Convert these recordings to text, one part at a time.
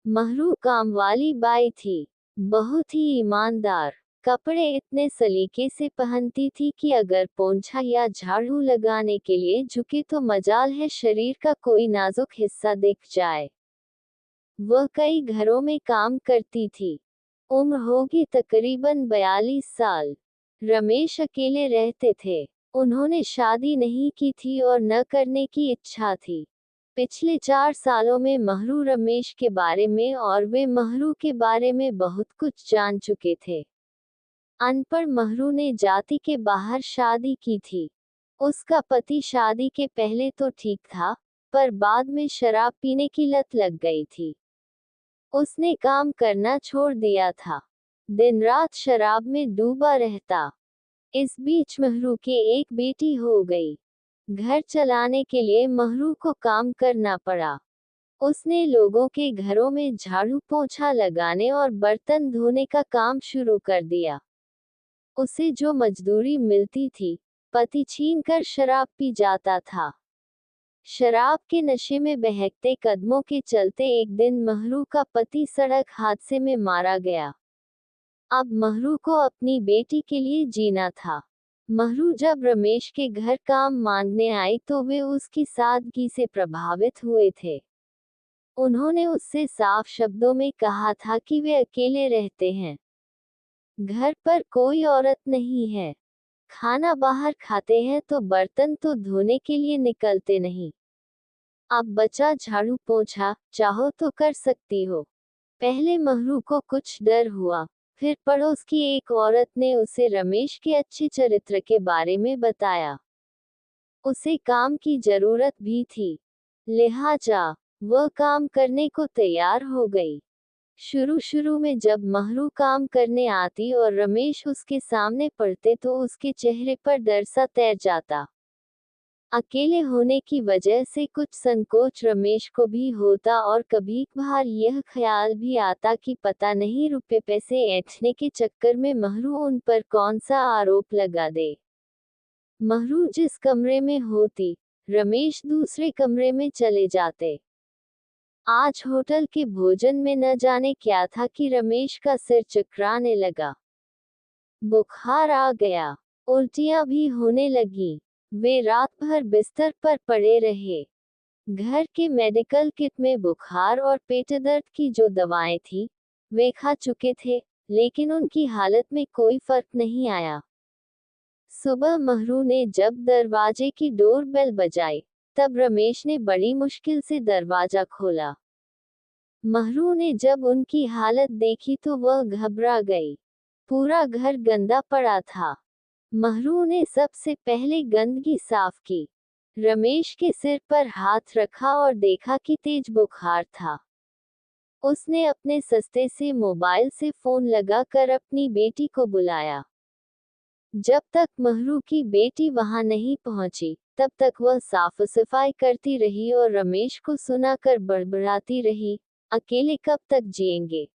महरू कामवाली बाई थी, बहुत ही ईमानदार। कपड़े इतने सलीके से पहनती थी कि अगर पोंछा या झाड़ू लगाने के लिए झुके तो मजाल है शरीर का कोई नाजुक हिस्सा दिख जाए। वह कई घरों में काम करती थी। उम्र होगी तकरीबन 42 साल। रमेश अकेले रहते थे। उन्होंने शादी नहीं की थी और न करने की इच्छा थी। पिछले 4 सालों में महरू रमेश के बारे में और वे महरू के बारे में बहुत कुछ जान चुके थे। अनपढ़ महरू ने जाति के बाहर शादी की थी। उसका पति शादी के पहले तो ठीक था, पर बाद में शराब पीने की लत लग गई थी। उसने काम करना छोड़ दिया था। दिन रात शराब में डूबा रहता। इस बीच महरू के एक बेटी हो गई। घर चलाने के लिए महरू को काम करना पड़ा। उसने लोगों के घरों में झाड़ू पोंछा लगाने और बर्तन धोने का काम शुरू कर दिया। उसे जो मजदूरी मिलती थी, पति छीनकर शराब पी जाता था। शराब के नशे में बहकते कदमों के चलते एक दिन महरू का पति सड़क हादसे में मारा गया। अब महरू को अपनी बेटी के लिए जीना था। महरू जब रमेश के घर काम मांगने आई तो वे उसकी सादगी से प्रभावित हुए थे। उन्होंने उससे साफ शब्दों में कहा था कि वे अकेले रहते हैं। घर पर कोई औरत नहीं है। खाना बाहर खाते हैं तो बर्तन तो धोने के लिए निकलते नहीं। अब बचा झाड़ू पोंछा, चाहो तो कर सकती हो। पहले महरू को कुछ डर हुआ, फिर पड़ोस की एक औरत ने उसे रमेश के अच्छे चरित्र के बारे में बताया। उसे काम की जरूरत भी थी, लिहाजा वह काम करने को तैयार हो गई। शुरू में जब महरू काम करने आती और रमेश उसके सामने पड़ते तो उसके चेहरे पर डर सा तैर जाता। अकेले होने की वजह से कुछ संकोच रमेश को भी होता और कभी कभार यह ख्याल भी आता कि पता नहीं रुपए पैसे ऐंठने के चक्कर में महरू उन पर कौन सा आरोप लगा दे। महरू जिस कमरे में होती, रमेश दूसरे कमरे में चले जाते। आज होटल के भोजन में न जाने क्या था कि रमेश का सिर चकराने लगा। बुखार आ गया, उल्टियां भी होने लगी। वे रात भर बिस्तर पर पड़े रहे। घर के मेडिकल किट में बुखार और पेट दर्द की जो दवाएं थी, वे खा चुके थे, लेकिन उनकी हालत में कोई फर्क नहीं आया। सुबह महरू ने जब दरवाजे की डोर बेल बजाई, तब रमेश ने बड़ी मुश्किल से दरवाजा खोला। महरू ने जब उनकी हालत देखी तो वह घबरा गई। पूरा घर गंदा पड़ा था। महरू ने सबसे पहले गंदगी साफ की। रमेश के सिर पर हाथ रखा और देखा कि तेज बुखार था। उसने अपने सस्ते से मोबाइल से फोन लगाकर अपनी बेटी को बुलाया। जब तक महरू की बेटी वहां नहीं पहुंची, तब तक वह साफ सफाई करती रही और रमेश को सुनाकर बड़बड़ाती रही, अकेले कब तक जिएंगे?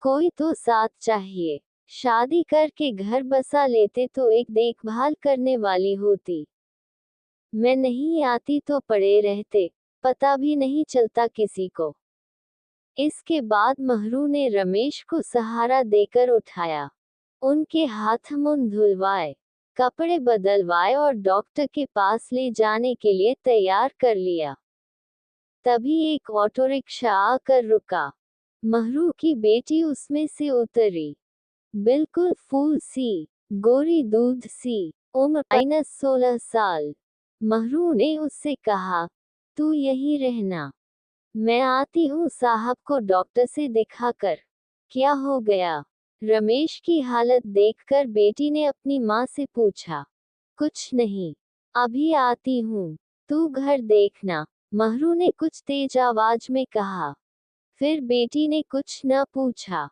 कोई तो साथ चाहिए। शादी करके घर बसा लेते तो एक देखभाल करने वाली होती। मैं नहीं आती तो पड़े रहते, पता भी नहीं चलता किसी को। इसके बाद महरू ने रमेश को सहारा देकर उठाया। उनके हाथ मुंह धुलवाए, कपड़े बदलवाए और डॉक्टर के पास ले जाने के लिए तैयार कर लिया। तभी एक ऑटो रिक्शा आकर रुका। महरू की बेटी उसमें से उतरी। बिल्कुल फूल सी, गोरी दूध सी, उम्र -16 साल। महरू ने उससे कहा, तू यहीं रहना, मैं आती हूँ साहब को डॉक्टर से दिखाकर। क्या हो गया? रमेश की हालत देखकर बेटी ने अपनी माँ से पूछा। कुछ नहीं, अभी आती हूँ, तू घर देखना, महरू ने कुछ तेज आवाज में कहा। फिर बेटी ने कुछ न पूछा।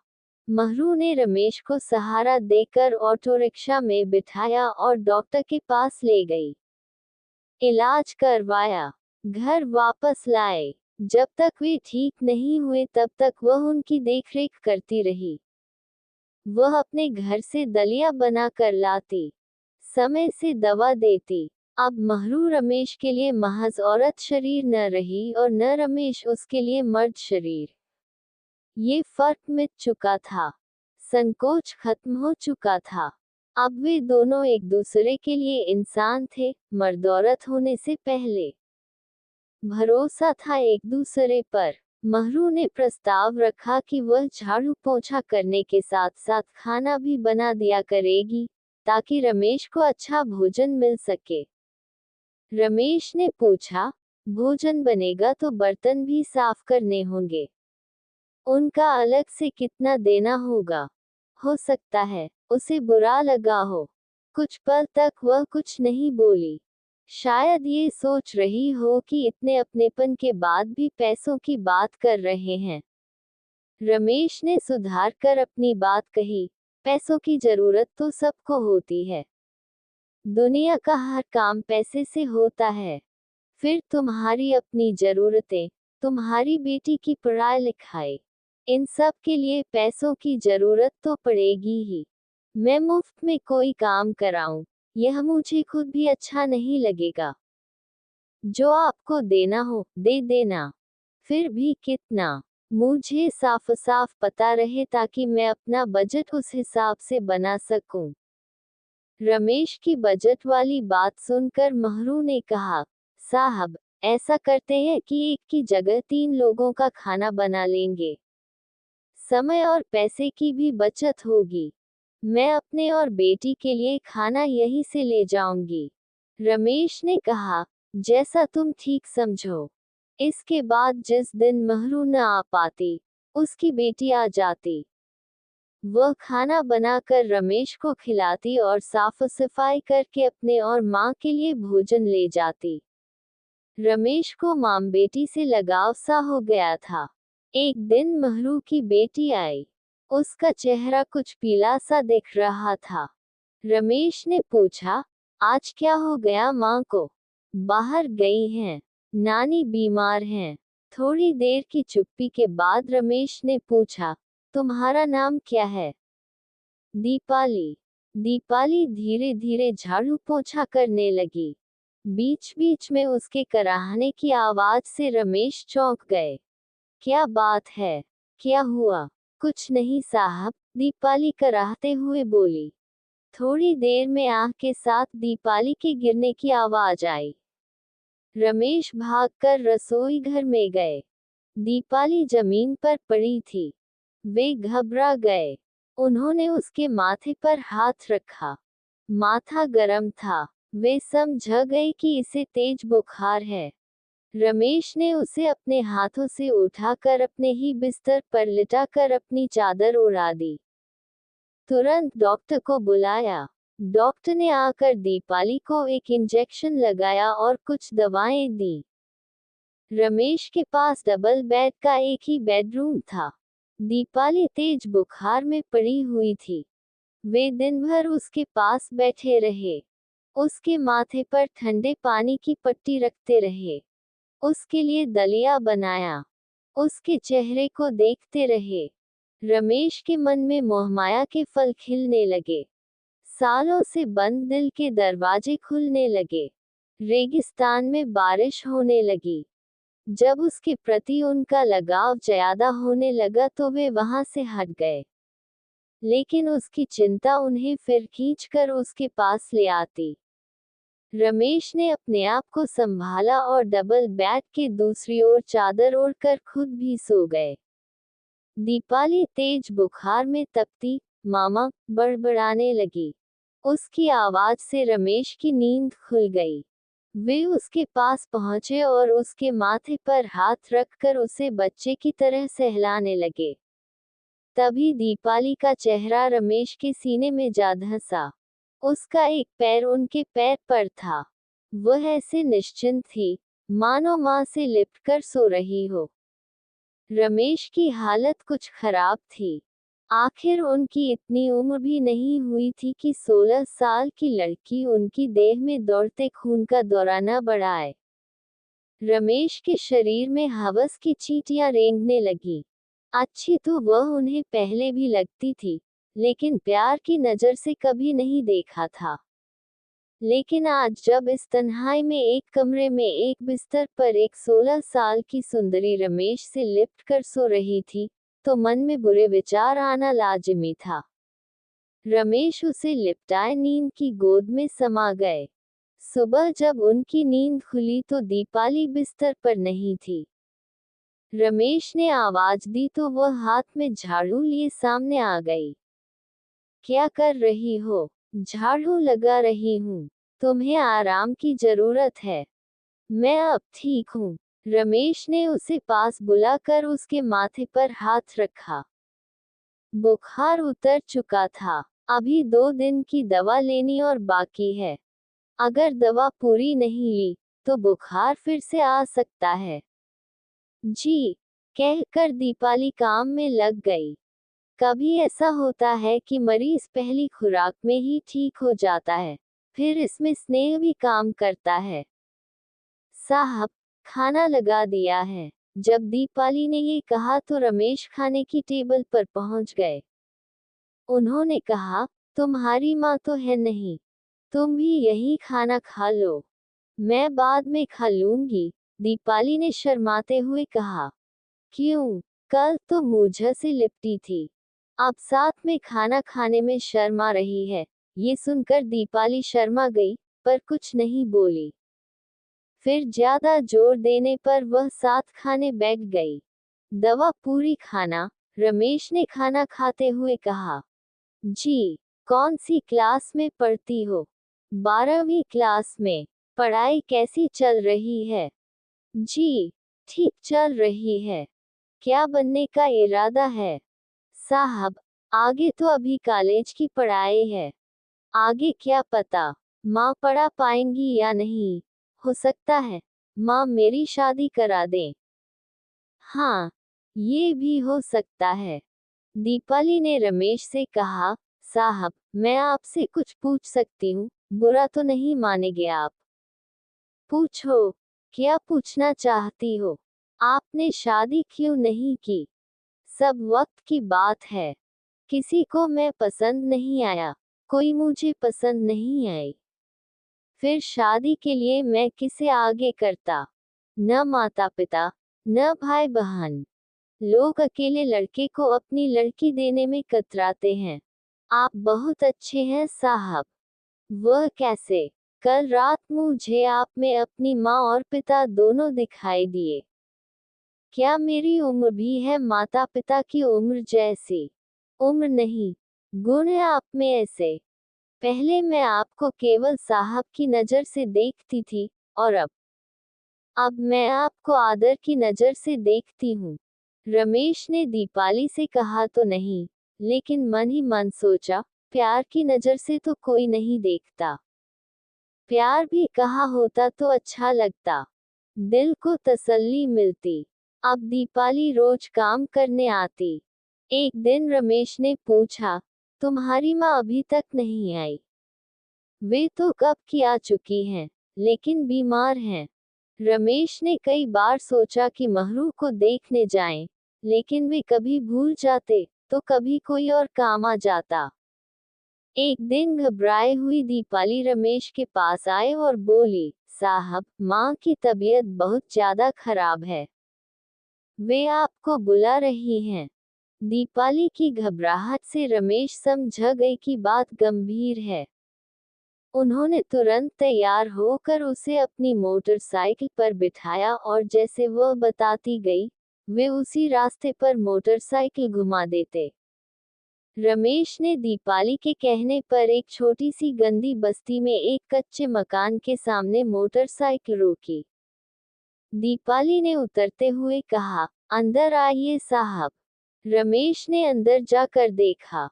महरू ने रमेश को सहारा देकर ऑटो रिक्शा में बिठाया और डॉक्टर के पास ले गई। इलाज करवाया, घर वापस लाए। जब तक वे ठीक नहीं हुए तब तक वह उनकी देखरेख करती रही। वह अपने घर से दलिया बनाकर लाती, समय से दवा देती। अब महरू रमेश के लिए महज औरत शरीर न रही और न रमेश उसके लिए मर्द शरीर। ये फर्क मिट चुका था, संकोच खत्म हो चुका था। अब वे दोनों एक दूसरे के लिए इंसान थे, मर्द औरत होने से पहले। भरोसा था एक दूसरे पर। महरू ने प्रस्ताव रखा कि वह झाड़ू पोंछा करने के साथ साथ खाना भी बना दिया करेगी, ताकि रमेश को अच्छा भोजन मिल सके। रमेश ने पूछा, भोजन बनेगा तो बर्तन भी साफ करने होंगे। उनका अलग से कितना देना होगा? हो सकता है उसे बुरा लगा हो। कुछ पल तक वह कुछ नहीं बोली। शायद ये सोच रही हो कि इतने अपनेपन के बाद भी पैसों की बात कर रहे हैं। रमेश ने सुधार कर अपनी बात कही, पैसों की जरूरत तो सबको होती है। दुनिया का हर काम पैसे से होता है। फिर तुम्हारी अपनी जरूरतें, तुम्हारी बेटी की पढ़ाई लिखाई, इन सब के लिए पैसों की जरूरत तो पड़ेगी ही। मैं मुफ्त में कोई काम कराऊं, यह मुझे खुद भी अच्छा नहीं लगेगा। जो आपको देना हो दे देना। फिर भी कितना? मुझे साफ साफ पता रहे ताकि मैं अपना बजट उस हिसाब से बना सकूं। रमेश की बजट वाली बात सुनकर महरू ने कहा, साहब, ऐसा करते हैं कि एक की जगह 3 लोगों का खाना बना लेंगे। समय और पैसे की भी बचत होगी। मैं अपने और बेटी के लिए खाना यहीं से ले जाऊंगी। रमेश ने कहा, जैसा तुम ठीक समझो। इसके बाद जिस दिन महरू न आ पाती, उसकी बेटी आ जाती। वह खाना बनाकर रमेश को खिलाती और साफ सफाई करके अपने और माँ के लिए भोजन ले जाती। रमेश को माँ बेटी से लगाव सा हो गया था। एक दिन महरू की बेटी आई। उसका चेहरा कुछ पीला सा दिख रहा था। रमेश ने पूछा, आज क्या हो गया माँ को? बाहर गई हैं, नानी बीमार हैं। थोड़ी देर की चुप्पी के बाद रमेश ने पूछा, तुम्हारा नाम क्या है? दीपाली। दीपाली धीरे धीरे झाड़ू पोंछा करने लगी। बीच बीच में उसके कराहने की आवाज से रमेश चौंक गए। क्या बात है? क्या हुआ? कुछ नहीं साहब, दीपाली कराहते हुए बोली। थोड़ी देर में आह के साथ दीपाली के गिरने की आवाज आई। रमेश भागकर रसोई घर में गए। दीपाली जमीन पर पड़ी थी। वे घबरा गए। उन्होंने उसके माथे पर हाथ रखा। माथा गर्म था। वे समझ गए कि इसे तेज बुखार है। रमेश ने उसे अपने हाथों से उठाकर अपने ही बिस्तर पर लिटाकर अपनी चादर उड़ा दी। तुरंत डॉक्टर को बुलाया। डॉक्टर ने आकर दीपाली को एक इंजेक्शन लगाया और कुछ दवाएं दी। रमेश के पास डबल बेड का एक ही बेडरूम था। दीपाली तेज बुखार में पड़ी हुई थी। वे दिन भर उसके पास बैठे रहे। उसके माथे पर ठंडे पानी की पट्टी रखते रहे। उसके लिए दलिया बनाया। उसके चेहरे को देखते रहे। रमेश के मन में मोहमाया के फल खिलने लगे। सालों से बंद दिल के दरवाजे खुलने लगे। रेगिस्तान में बारिश होने लगी। जब उसके प्रति उनका लगाव ज्यादा होने लगा तो वे वहां से हट गए। लेकिन उसकी चिंता उन्हें फिर खींचकर उसके पास ले आती। रमेश ने अपने आप को संभाला और डबल बेड के दूसरी ओर चादर ओढ़कर खुद भी सो गए। दीपाली तेज बुखार में तपती, मामा, बड़बड़ाने लगी। उसकी आवाज से रमेश की नींद खुल गई। वे उसके पास पहुंचे और उसके माथे पर हाथ रखकर उसे बच्चे की तरह सहलाने लगे। तभी दीपाली का चेहरा रमेश के सीने में जा धंसा। उसका एक पैर उनके पैर पर था। वह ऐसे निश्चिंत थी, मानो मां से लिपटकर सो रही हो। रमेश की हालत कुछ खराब थी। आखिर उनकी इतनी उम्र भी नहीं हुई थी कि 16 साल की लड़की उनकी देह में दौड़ते खून का दौरा न बढ़ाए। रमेश के शरीर में हवस की चींटियां रेंगने लगी। अच्छी तो वह उन्हें पहले भी लगती थी, लेकिन प्यार की नजर से कभी नहीं देखा था। लेकिन आज जब इस तन्हाई में एक कमरे में एक बिस्तर पर एक 16 साल की सुंदरी रमेश से लिपट कर सो रही थी, तो मन में बुरे विचार आना लाजिमी था। रमेश उसे लिपटाए नींद की गोद में समा गए। सुबह जब उनकी नींद खुली तो दीपाली बिस्तर पर नहीं थी। रमेश ने आवाज दी तो वह हाथ में झाड़ू लिए सामने आ गई। क्या कर रही हो? झाड़ू लगा रही हूँ। तुम्हें आराम की जरूरत है। मैं अब ठीक हूँ। रमेश ने उसे पास बुलाकर उसके माथे पर हाथ रखा। बुखार उतर चुका था। अभी 2 दिन की दवा लेनी और बाकी है। अगर दवा पूरी नहीं ली तो बुखार फिर से आ सकता है। जी, कहकर दीपाली काम में लग गई। कभी ऐसा होता है कि मरीज पहली खुराक में ही ठीक हो जाता है, फिर इसमें स्नेह भी काम करता है। साहब, खाना लगा दिया है। जब दीपाली ने ये कहा तो रमेश खाने की टेबल पर पहुंच गए। उन्होंने कहा, तुम्हारी माँ तो है नहीं, तुम भी यही खाना खा लो। मैं बाद में खा लूंगी, दीपाली ने शर्माते हुए कहा। क्यों? कल तो मुझे से लिपटी थी, अब साथ में खाना खाने में शर्मा रही है। ये सुनकर दीपाली शर्मा गई, पर कुछ नहीं बोली। फिर ज्यादा जोर देने पर वह साथ खाने बैठ गई। दवा पूरी खाना, रमेश ने खाना खाते हुए कहा। जी, कौन सी क्लास में पढ़ती हो? 12वीं क्लास में। पढ़ाई कैसी चल रही है? जी, ठीक चल रही है। क्या बनने का इरादा है? साहब, आगे तो अभी कॉलेज की पढ़ाई है, आगे क्या पता माँ पढ़ा पाएंगी या नहीं। हो सकता है माँ मेरी शादी करा दें। हाँ, ये भी हो सकता है। दीपाली ने रमेश से कहा, साहब, मैं आपसे कुछ पूछ सकती हूँ? बुरा तो नहीं मानेंगे आप? पूछो, क्या पूछना चाहती हो? आपने शादी क्यों नहीं की? सब वक्त की बात है। किसी को मैं पसंद नहीं आया, कोई मुझे पसंद नहीं आई। फिर शादी के लिए मैं किसे आगे करता? न माता पिता, न भाई बहन। लोग अकेले लड़के को अपनी लड़की देने में कतराते हैं। आप बहुत अच्छे हैं साहब। वह कैसे? कल रात मुझे आप में अपनी माँ और पिता दोनों दिखाई दिए। क्या मेरी उम्र भी है माता पिता की उम्र जैसी? उम्र नहीं, गुण है आप में ऐसे। पहले मैं आपको केवल साहब की नजर से देखती थी, और अब मैं आपको आदर की नजर से देखती हूँ। रमेश ने दीपाली से कहा तो नहीं, लेकिन मन ही मन सोचा, प्यार की नजर से तो कोई नहीं देखता। प्यार भी कहा होता तो अच्छा लगता, दिल को तसल्ली मिलती। अब दीपाली रोज काम करने आती। एक दिन रमेश ने पूछा, तुम्हारी माँ अभी तक नहीं आई? वे तो कब की आ चुकी हैं, लेकिन बीमार हैं। रमेश ने कई बार सोचा कि महरू को देखने जाएं, लेकिन वे कभी भूल जाते, तो कभी कोई और काम आ जाता। एक दिन घबराए हुई दीपाली रमेश के पास आए और बोली, साहब, माँ की तबीयत बहुत ज्यादा खराब है, वे आपको बुला रही हैं। दीपाली की घबराहट से रमेश समझ गए कि बात गंभीर है। उन्होंने तुरंत तैयार होकर उसे अपनी मोटरसाइकिल पर बिठाया और जैसे वह बताती गई, वे उसी रास्ते पर मोटरसाइकिल घुमा देते। रमेश ने दीपाली के कहने पर एक छोटी सी गंदी बस्ती में एक कच्चे मकान के सामने मोटरसाइकिल रोकी। दीपाली ने उतरते हुए कहा, अंदर आइए साहब। रमेश ने अंदर जाकर देखा,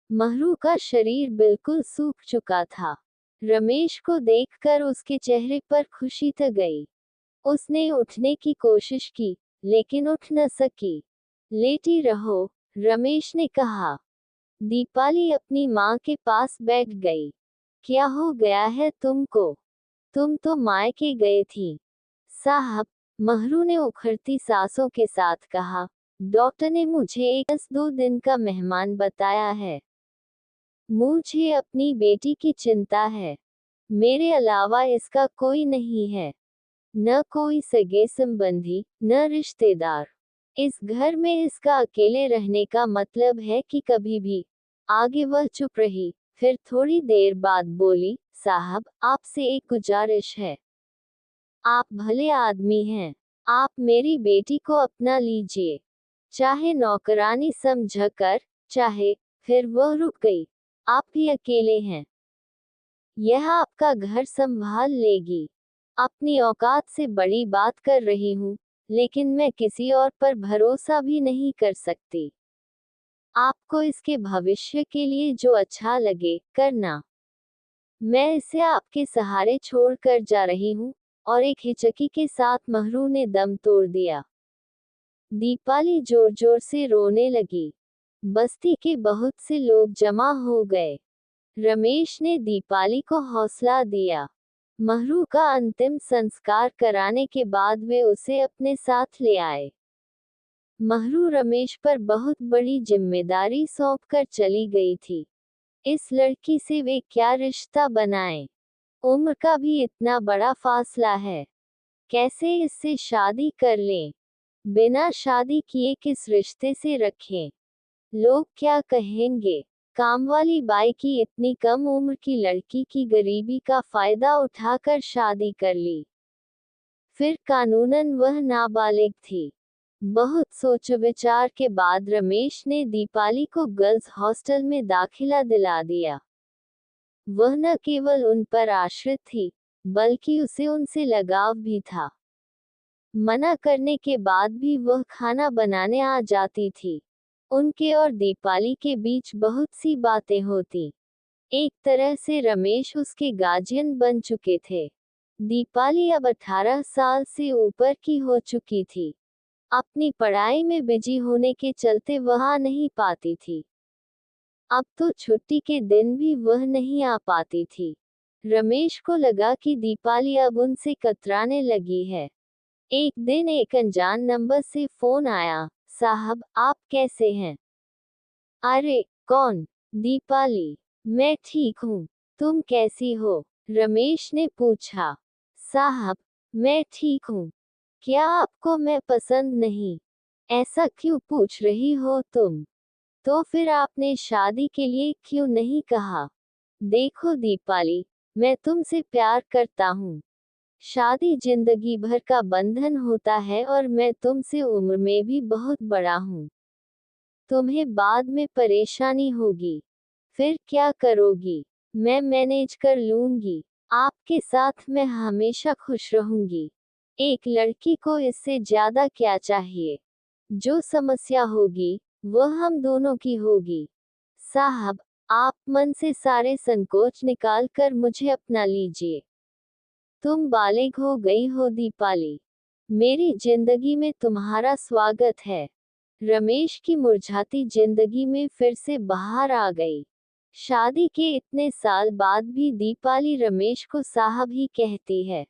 महरू का शरीर बिल्कुल सूख चुका था। रमेश को देखकर उसके चेहरे पर खुशी त गई। उसने उठने की कोशिश की, लेकिन उठ न सकी। लेटी रहो, रमेश ने कहा। दीपाली अपनी माँ के पास बैठ गई। क्या हो गया है तुमको? तुम तो मायके गए थी। साहब, महरू ने उखड़ती सांसों के साथ कहा, डॉक्टर ने मुझे 2 दिन का मेहमान बताया है। मुझे अपनी बेटी की चिंता है। मेरे अलावा इसका कोई नहीं है, न कोई सगे संबंधी, न रिश्तेदार। इस घर में इसका अकेले रहने का मतलब है कि कभी भी। आगे वह चुप रही, फिर थोड़ी देर बाद बोली, साहब, आपसे एक गुजारिश है। आप भले आदमी हैं। आप मेरी बेटी को अपना लीजिए, चाहे नौकरानी समझकर, चाहे। फिर वह रुक गई। आप भी अकेले हैं। यह आपका घर संभाल लेगी। अपनी औकात से बड़ी बात कर रही हूँ, लेकिन मैं किसी और पर भरोसा भी नहीं कर सकती। आपको इसके भविष्य के लिए जो अच्छा लगे, करना। मैं इसे आपके सहारे छोड़कर जा रही हूँ। और एक हिचकी के साथ महरू ने दम तोड़ दिया। दीपाली जोर जोर से रोने लगी। बस्ती के बहुत से लोग जमा हो गए। रमेश ने दीपाली को हौसला दिया। महरू का अंतिम संस्कार कराने के बाद वे उसे अपने साथ ले आए। महरू रमेश पर बहुत बड़ी जिम्मेदारी सौंपकर चली गई थी। इस लड़की से वे क्या रिश्ता बनाएं? उम्र का भी इतना बड़ा फासला है। कैसे इससे शादी कर लें? बिना शादी किए किस रिश्ते से रखें? लोग क्या कहेंगे? कामवाली बाई की इतनी कम उम्र की लड़की की गरीबी का फायदा उठाकर शादी कर ली। फिर कानूनन वह नाबालिग थी। बहुत सोच विचार के बाद रमेश ने दीपाली को गर्ल्स हॉस्टल में दाखिला दिला दिया। वह न केवल उन पर आश्रित थी, बल्कि उसे उनसे लगाव भी था। मना करने के बाद भी वह खाना बनाने आ जाती थी। उनके और दीपाली के बीच बहुत सी बातें होती। एक तरह से रमेश उसके गार्जियन बन चुके थे। दीपाली अब 18 साल से ऊपर की हो चुकी थी। अपनी पढ़ाई में बिजी होने के चलते वह आ नहीं पाती थी। अब तो छुट्टी के दिन भी वह नहीं आ पाती थी। रमेश को लगा कि दीपाली अब उनसे कतराने लगी है। एक दिन एक अनजान नंबर से फोन आया। साहब, आप कैसे हैं? अरे, कौन? दीपाली। मैं ठीक हूँ। तुम कैसी हो? रमेश ने पूछा। साहब, मैं ठीक हूँ। क्या आपको मैं पसंद नहीं? ऐसा क्यों पूछ रही हो तुम? तो फिर आपने शादी के लिए क्यों नहीं कहा? देखो दीपाली, मैं तुमसे प्यार करता हूँ। शादी जिंदगी भर का बंधन होता है और मैं तुमसे उम्र में भी बहुत बड़ा हूँ। तुम्हें बाद में परेशानी होगी। फिर क्या करोगी? मैं मैनेज कर लूंगी। आपके साथ मैं हमेशा खुश रहूंगी। एक लड़की को इससे ज्यादा क्या चाहिए? जो समस्या होगी, वह हम दोनों की होगी। साहब, आप मन से सारे संकोच निकाल कर मुझे अपना लीजिए। तुम बालिग हो गई हो दीपाली। मेरी जिंदगी में तुम्हारा स्वागत है। रमेश की मुरझाती जिंदगी में फिर से बहार आ गई। शादी के इतने साल बाद भी दीपाली रमेश को साहब ही कहती है।